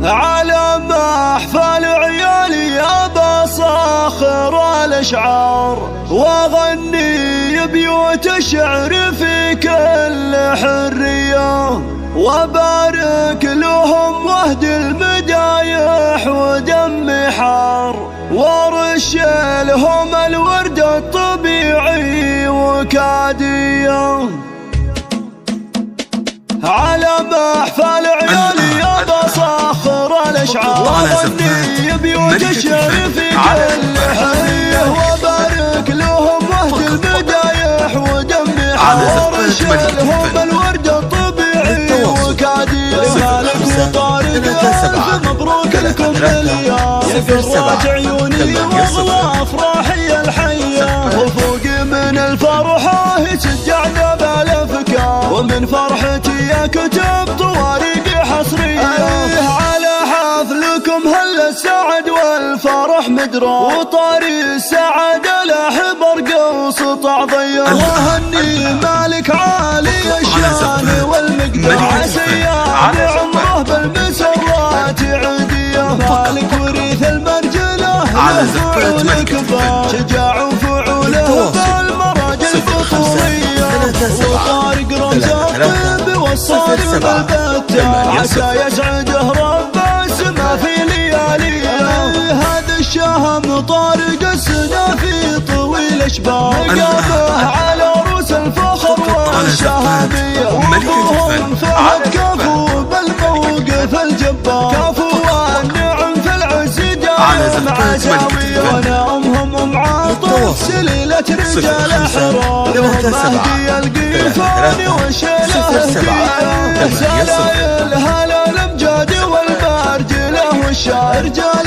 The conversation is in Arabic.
على محفل عيالي بصاخر الاشعار واغني بيوت الشعر في كل حريه، وبارك لهم واهد المدايح ودم حار، ورش لهم الورد الطبيعي وكاديه. على محفل عيالي بصاخر الاشعار واغني بيوت الشعر في كل حريه، وبارك لهم واهد المدايح ودم حار، ورش لهم الورد الطبيعي وكاديه. مالك وطارق مبروك لكم مليار، يفرج عيوني واغلى افراحي الحيه، وفوق من الفرحه شجعنا بالافكار، ومن فرحتي كتب طواريق حصريه. على حفلكم هل السعد والفرح مدرى، وطاري السعادة لاح برقه وسطع ضيه، وهني مالك عالي الشان والمقدار، عسيان عمره بالمسرات عيديه، مالك وريث المرجله له الكبار، شجاع وفعوله بالمراجل الفخوريه، وطارق رمز الطب والصارم البتة، عسى يسعده رب السما في لياليه. هذا الشهم طارق السنافي طويل اشباه، قامه على روس الفخر والشهاميه، وابوهم فهد كفو بالموقف الجبار، كفو والنعم في العز دائم عساويه، ونامهم ام عاطف سليله رجال احرار، ومهدي القيفاني وشيله سلايل هلال الامجاد والمرجله والشارجه،